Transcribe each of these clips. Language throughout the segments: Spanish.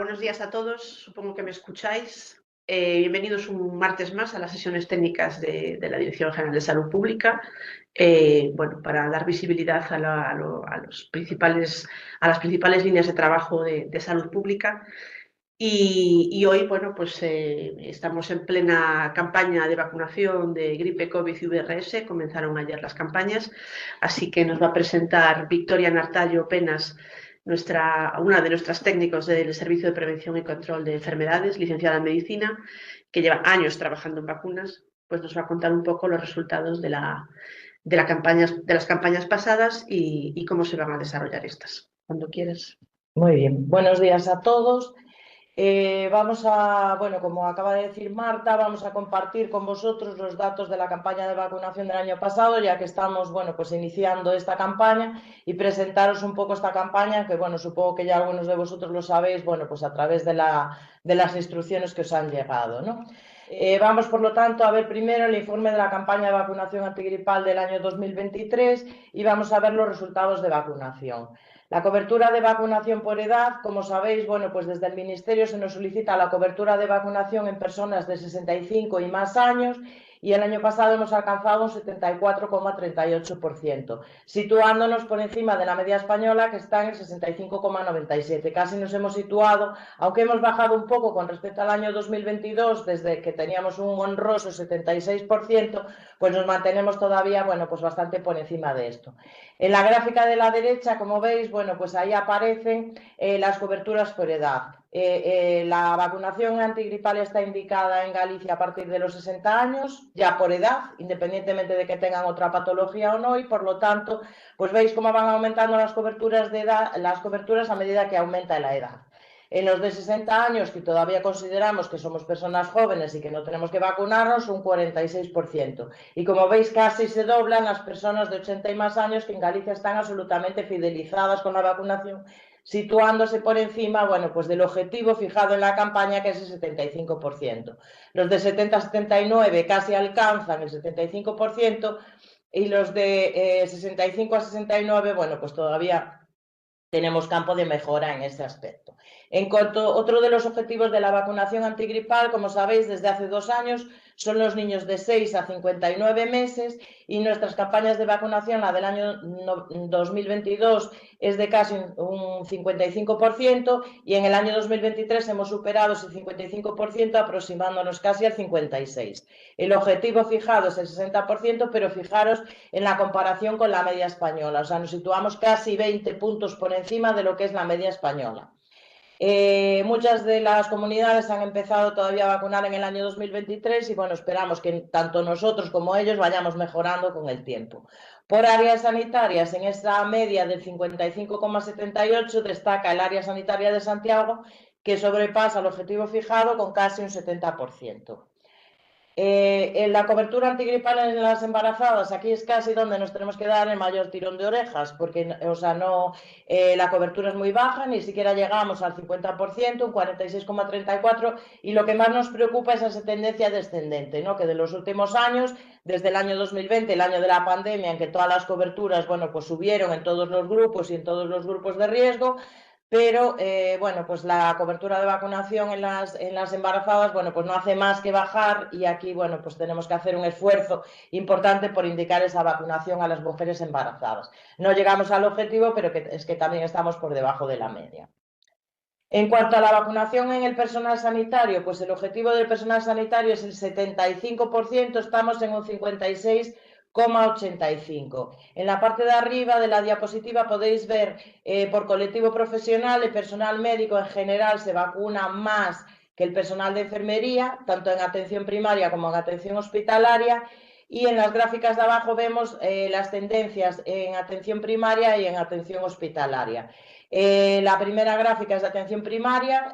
buenos días a todos. Supongo que me escucháis. Bienvenidos un martes más a las sesiones técnicas de la Dirección General de Salud Pública. Para dar visibilidad a las principales líneas de trabajo de salud pública. Y hoy, estamos en plena campaña de vacunación de gripe, COVID y VRS. Comenzaron ayer las campañas, así que nos va a presentar Victoria Nartallo Penas, una de nuestras técnicos del Servicio de Prevención y Control de Enfermedades, licenciada en Medicina, que lleva años trabajando en vacunas. Pues nos va a contar un poco los resultados de las campañas pasadas y cómo se van a desarrollar estas. Cuando quieras. Muy bien, buenos días a todos. Como acaba de decir Marta, vamos a compartir con vosotros los datos de la campaña de vacunación del año pasado, ya que estamos iniciando esta campaña, y presentaros un poco esta campaña, que supongo que ya algunos de vosotros lo sabéis, a través de las instrucciones que os han llegado, ¿no? Vamos, por lo tanto, a ver primero el informe de la campaña de vacunación antigripal del año 2023 y vamos a ver los resultados de vacunación. La cobertura de vacunación por edad, como sabéis, desde el Ministerio se nos solicita la cobertura de vacunación en personas de 65 y más años, y el año pasado hemos alcanzado un 74,38%, situándonos por encima de la media española, que está en el 65,97%. Casi nos hemos situado, aunque hemos bajado un poco con respecto al año 2022, desde que teníamos un honroso 76%, pues nos mantenemos todavía bastante por encima de esto. En la gráfica de la derecha, como veis, ahí aparecen las coberturas por edad. La vacunación antigripal está indicada en Galicia a partir de los 60 años, ya por edad, independientemente de que tengan otra patología o no, y por lo tanto, pues veis cómo van aumentando las coberturas de edad, las coberturas a medida que aumenta la edad. En los de 60 años, que todavía consideramos que somos personas jóvenes y que no tenemos que vacunarnos, un 46%. Y como veis, casi se doblan las personas de 80 y más años, que en Galicia están absolutamente fidelizadas con la vacunación, situándose por encima del objetivo fijado en la campaña, que es el 75%. Los de 70 a 79 casi alcanzan el 75%, y los de 65 a 69, todavía tenemos campo de mejora en ese aspecto. En cuanto otro de los objetivos de la vacunación antigripal, como sabéis, desde hace 2 años, son los niños de 6 a 59 meses, y nuestras campañas de vacunación, la del año 2022, es de casi un 55%, y en el año 2023 hemos superado ese 55%, aproximándonos casi al 56%. El objetivo fijado es el 60%, pero fijaros en la comparación con la media española, o sea, nos situamos casi 20 puntos por encima de lo que es la media española. Muchas de las comunidades han empezado todavía a vacunar en el año 2023 y esperamos que tanto nosotros como ellos vayamos mejorando con el tiempo. Por áreas sanitarias, en esta media del 55,78 destaca el área sanitaria de Santiago, que sobrepasa el objetivo fijado con casi un 70%. En la cobertura antigripal en las embarazadas, aquí es casi donde nos tenemos que dar el mayor tirón de orejas, porque la cobertura es muy baja, ni siquiera llegamos al 50%, un 46,34%, y lo que más nos preocupa es esa tendencia descendente, ¿no? Que de los últimos años, desde el año 2020, el año de la pandemia, en que todas las coberturas subieron en todos los grupos y en todos los grupos de riesgo, pero la cobertura de vacunación en las embarazadas no hace más que bajar, y aquí tenemos que hacer un esfuerzo importante por indicar esa vacunación a las mujeres embarazadas. No llegamos al objetivo, pero es que también estamos por debajo de la media. En cuanto a la vacunación en el personal sanitario, pues el objetivo del personal sanitario es el 75%, estamos en un 56,85%. En la parte de arriba de la diapositiva podéis ver por colectivo profesional, el personal médico en general se vacuna más que el personal de enfermería, tanto en atención primaria como en atención hospitalaria, y en las gráficas de abajo vemos las tendencias en atención primaria y en atención hospitalaria. La primera gráfica es de atención primaria,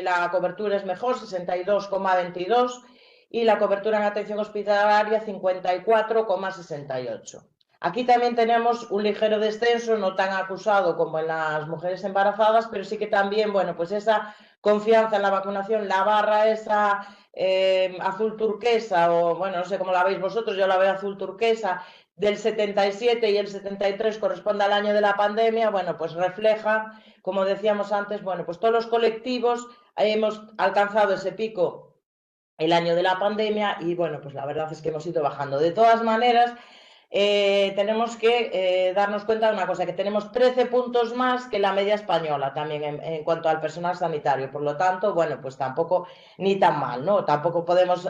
la cobertura es mejor, 62,22%, y la cobertura en atención hospitalaria 54,68%. Aquí también tenemos un ligero descenso, no tan acusado como en las mujeres embarazadas, pero sí que también, esa confianza en la vacunación, la barra esa azul turquesa, o no sé cómo la veis vosotros, yo la veo azul turquesa, del 77 y el 73 corresponde al año de la pandemia, bueno, pues refleja, como decíamos antes, bueno, pues todos los colectivos hemos alcanzado ese pico el año de la pandemia y, bueno, pues la verdad es que hemos ido bajando. De todas maneras, tenemos que darnos cuenta de una cosa, que tenemos 13 puntos más que la media española también en cuanto al personal sanitario. Por lo tanto, bueno, pues tampoco ni tan mal, ¿no? Tampoco podemos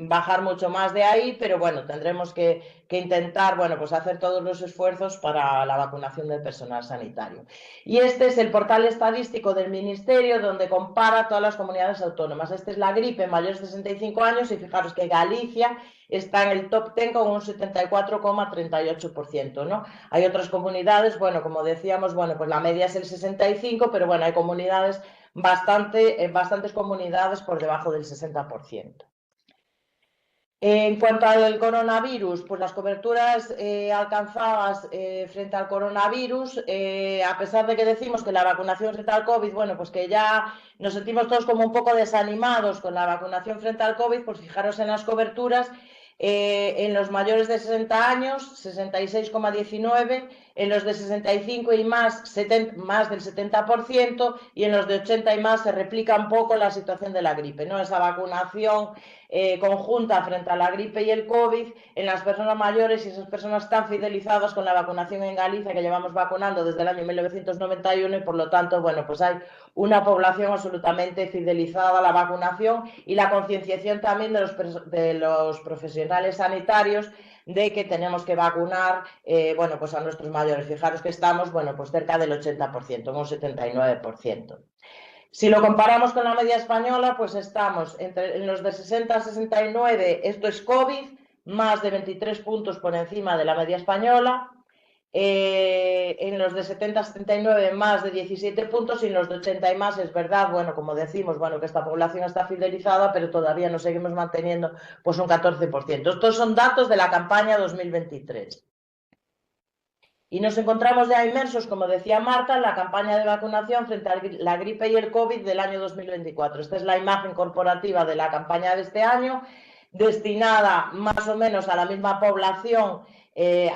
bajar mucho más de ahí, pero bueno, tendremos que intentar, bueno, pues hacer todos los esfuerzos para la vacunación del personal sanitario. Y este es el portal estadístico del Ministerio donde compara todas las comunidades autónomas. Esta es la gripe en mayores de 65 años y fijaros que Galicia está en el top 10 con un 74,38%, ¿no? Hay otras comunidades, bueno, como decíamos, bueno, pues la media es el 65%, pero bueno, hay comunidades, bastantes comunidades por debajo del 60%. En cuanto al coronavirus, pues las coberturas alcanzadas frente al coronavirus, a pesar de que decimos que la vacunación frente al COVID, bueno, pues que ya nos sentimos todos como un poco desanimados con la vacunación frente al COVID, pues fijaros en las coberturas, en los mayores de 60 años, 66,19%, en los de 65 y más, más del 70%, y en los de 80 y más se replica un poco la situación de la gripe, ¿no? Esa vacunación conjunta frente a la gripe y el COVID en las personas mayores y esas personas tan fidelizadas con la vacunación en Galicia que llevamos vacunando desde el año 1991 y por lo tanto, bueno, pues hay una población absolutamente fidelizada a la vacunación y la concienciación también de los profesionales sanitarios de que tenemos que vacunar, bueno, pues a nuestros mayores. Fijaros que estamos, bueno, pues cerca del 80%, un 79%. Si lo comparamos con la media española, pues estamos en los de 60 a 69, esto es COVID, más de 23 puntos por encima de la media española. En los de 70 a 79 más de 17 puntos y en los de 80 y más es verdad, bueno, como decimos, bueno, que esta población está fidelizada, pero todavía nos seguimos manteniendo pues un 14%. Estos son datos de la campaña 2023. Y nos encontramos ya inmersos, como decía Marta, en la campaña de vacunación frente a la gripe y el COVID del año 2024. Esta es la imagen corporativa de la campaña de este año, destinada más o menos a la misma población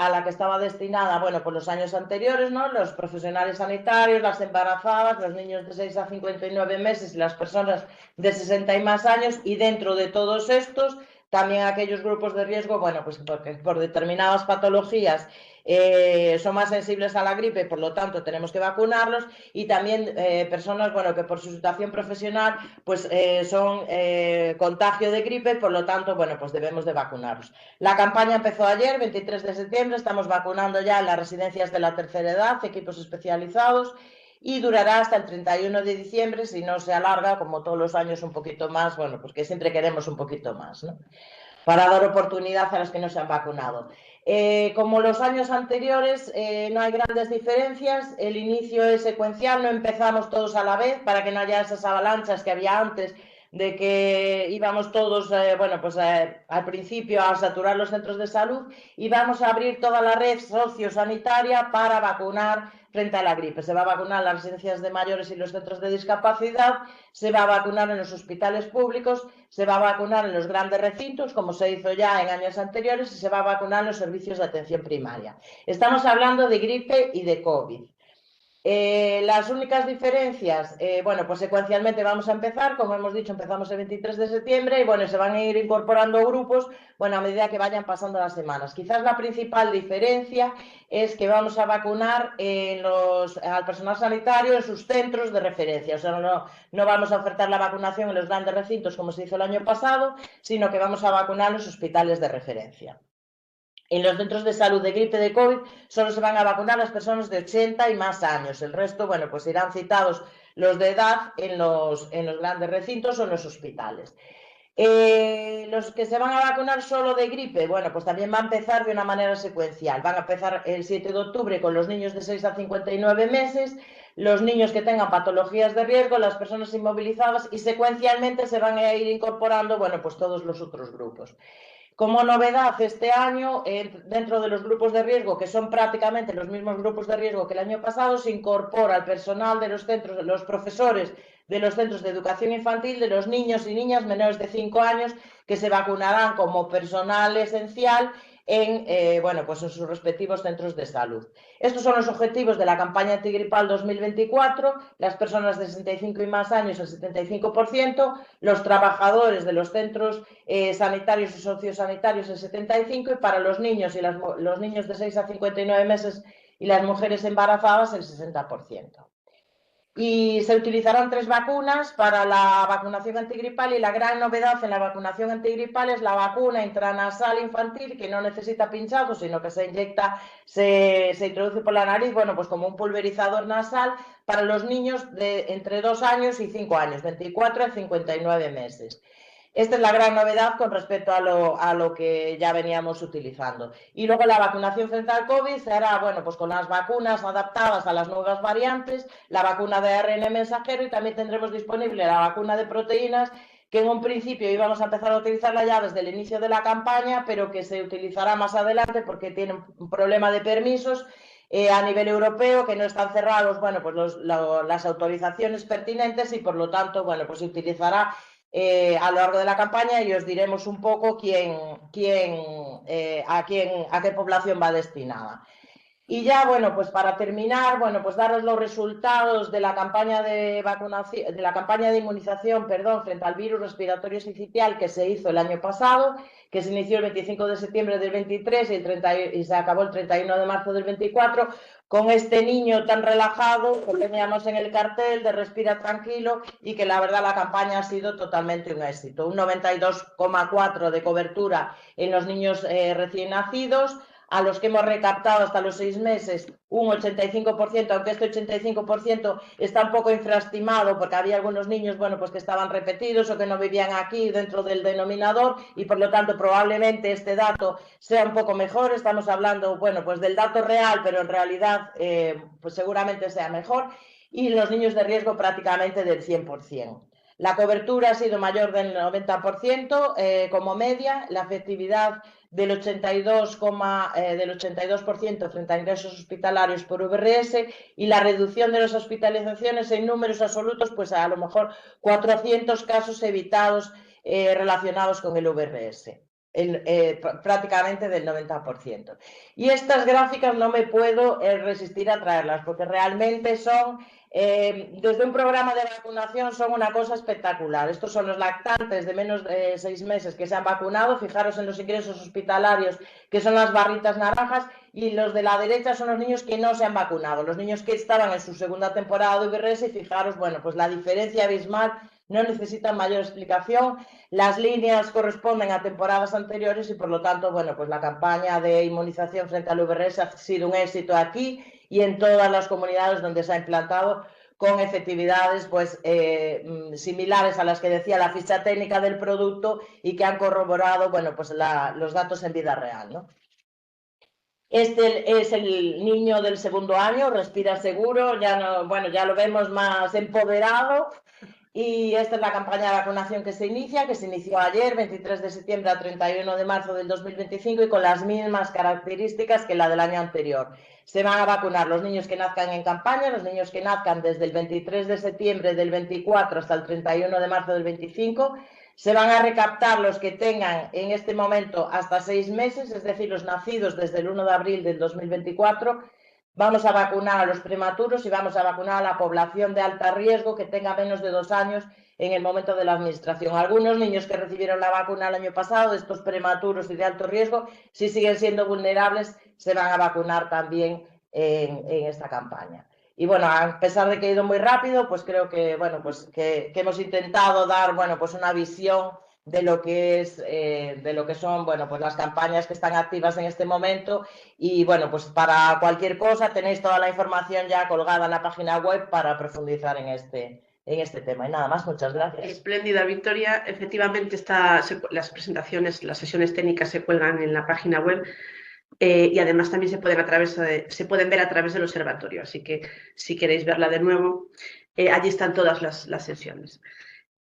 a la que estaba destinada, bueno, por los años anteriores, ¿no? Los profesionales sanitarios, las embarazadas, los niños de 6 a 59 meses y las personas de 60 y más años, y dentro de todos estos, también aquellos grupos de riesgo, bueno, pues porque por determinadas patologías son más sensibles a la gripe, por lo tanto tenemos que vacunarlos, y también personas, bueno, que por su situación profesional pues son contagio de gripe, por lo tanto, bueno, pues debemos de vacunarlos. La campaña empezó ayer, 23 de septiembre, estamos vacunando ya en las residencias de la tercera edad, equipos especializados, y durará hasta el 31 de diciembre, si no se alarga, como todos los años, un poquito más, bueno, pues que siempre queremos un poquito más, ¿no? Para dar oportunidad a los que no se han vacunado. Como los años anteriores, no hay grandes diferencias, el inicio es secuencial, no empezamos todos a la vez para que no haya esas avalanchas que había antes de que íbamos todos, bueno, pues al principio a saturar los centros de salud, y vamos a abrir toda la red sociosanitaria para vacunar frente a la gripe. Se va a vacunar en las residencias de mayores y los centros de discapacidad, se va a vacunar en los hospitales públicos, se va a vacunar en los grandes recintos, como se hizo ya en años anteriores, y se va a vacunar en los servicios de atención primaria. Estamos hablando de gripe y de COVID. Las únicas diferencias, bueno, pues secuencialmente vamos a empezar, como hemos dicho, empezamos el 23 de septiembre y bueno, se van a ir incorporando grupos, bueno, a medida que vayan pasando las semanas. Quizás la principal diferencia es que vamos a vacunar al personal sanitario en sus centros de referencia, o sea, no vamos a ofertar la vacunación en los grandes recintos como se hizo el año pasado, sino que vamos a vacunar en los hospitales de referencia. En los centros de salud de gripe de COVID solo se van a vacunar las personas de 80 y más años. El resto, bueno, pues irán citados los de edad en los grandes recintos o en los hospitales. Los que se van a vacunar solo de gripe, bueno, pues también va a empezar de una manera secuencial. Van a empezar el 7 de octubre con los niños de 6 a 59 meses, los niños que tengan patologías de riesgo, las personas inmovilizadas, y secuencialmente se van a ir incorporando, bueno, pues todos los otros grupos. Como novedad este año, dentro de los grupos de riesgo, que son prácticamente los mismos grupos de riesgo que el año pasado, se incorpora al personal de los centros, los profesores de los centros de educación infantil, de los niños y niñas menores de 5 años, que se vacunarán como personal esencial bueno, pues en sus respectivos centros de salud. Estos son los objetivos de la campaña antigripal 2024, las personas de 65 y más años el 75%, los trabajadores de los centros sanitarios y sociosanitarios el 75%, y para los niños y los niños de 6 a 59 meses y las mujeres embarazadas el 60%. Y se utilizarán 3 vacunas para la vacunación antigripal, y la gran novedad en la vacunación antigripal es la vacuna intranasal infantil, que no necesita pinchazo, sino que se inyecta, se introduce por la nariz, bueno, pues como un pulverizador nasal para los niños de entre 2 años y 5 años, 24 a 59 meses. Esta es la gran novedad con respecto a lo que ya veníamos utilizando. Y luego la vacunación frente al COVID se hará, bueno, pues con las vacunas adaptadas a las nuevas variantes, la vacuna de ARN mensajero, y también tendremos disponible la vacuna de proteínas, que en un principio íbamos a empezar a utilizarla ya desde el inicio de la campaña, pero que se utilizará más adelante porque tiene un problema de permisos a nivel europeo, que no están cerrados, bueno, pues las autorizaciones pertinentes, y por lo tanto, bueno, pues se utilizará a lo largo de la campaña, y os diremos un poco a qué población va destinada. Y ya, bueno, pues para terminar, bueno, pues daros los resultados de la campaña de vacunación, de la campaña de inmunización, perdón, frente al virus respiratorio sincitial, que se hizo el año pasado, que se inició el 25 de septiembre del 23 y se acabó el 31 de marzo del 24, con este niño tan relajado que teníamos en el cartel de Respira Tranquilo, y que la verdad la campaña ha sido totalmente un éxito. Un 92,4% de cobertura en los niños recién nacidos, a los que hemos recaptado hasta los 6 meses un 85%, aunque este 85% está un poco infraestimado porque había algunos niños, bueno, pues que estaban repetidos o que no vivían aquí dentro del denominador, y por lo tanto probablemente este dato sea un poco mejor. Estamos hablando, bueno, pues del dato real, pero en realidad pues seguramente sea mejor, y los niños de riesgo prácticamente del 100%. La cobertura ha sido mayor del 90% como media, la efectividad del 82% frente a ingresos hospitalarios por VRS, y la reducción de las hospitalizaciones en números absolutos, pues a lo mejor 400 casos evitados relacionados con el VRS. Prácticamente del 90%. Y estas gráficas no me puedo resistir a traerlas, porque realmente son, desde un programa de vacunación, son una cosa espectacular. Estos son los lactantes de menos de 6 meses que se han vacunado. Fijaros en los ingresos hospitalarios, que son las barritas naranjas, y los de la derecha son los niños que no se han vacunado, los niños que estaban en su segunda temporada de VRS, y fijaros, bueno, pues la diferencia abismal, no necesitan mayor explicación. Las líneas corresponden a temporadas anteriores, y por lo tanto, bueno, pues la campaña de inmunización frente al VRS ha sido un éxito aquí y en todas las comunidades donde se ha implantado, con efectividades pues similares a las que decía la ficha técnica del producto, y que han corroborado, bueno, pues los datos en vida real, ¿no? Este es el niño del segundo año, respira seguro, ya no, bueno, ya lo vemos más empoderado. Y esta es la campaña de vacunación que se inició ayer, 23 de septiembre a 31 de marzo del 2025, y con las mismas características que la del año anterior. Se van a vacunar los niños que nazcan en campaña, los niños que nazcan desde el 23 de septiembre del 24 hasta el 31 de marzo del 25. Se van a recaptar los que tengan en este momento hasta 6 meses, es decir, los nacidos desde el 1 de abril del 2024. Vamos a vacunar a los prematuros y vamos a vacunar a la población de alto riesgo que tenga menos de 2 años en el momento de la administración. Algunos niños que recibieron la vacuna el año pasado, de estos prematuros y de alto riesgo, si siguen siendo vulnerables, se van a vacunar también en esta campaña. Y bueno, a pesar de que ha ido muy rápido, pues creo que, bueno, pues que hemos intentado dar, bueno, pues una visión de lo que es, de lo que son, bueno, pues las campañas que están activas en este momento. Y bueno, pues para cualquier cosa tenéis toda la información ya colgada en la página web para profundizar en este tema. Y nada más, muchas gracias. Espléndida, Victoria. Efectivamente, las presentaciones, las sesiones técnicas se cuelgan en la página web. Y además también se pueden ver a través del observatorio, así que si queréis verla de nuevo, allí están todas las sesiones.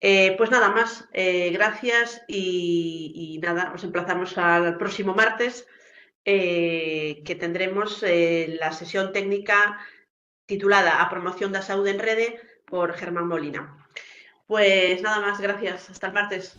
Pues nada más, gracias y nada, os emplazamos al próximo martes, que tendremos la sesión técnica titulada A Promoción da Saúde en Rede por Germán Molina. Pues nada más, gracias, hasta el martes.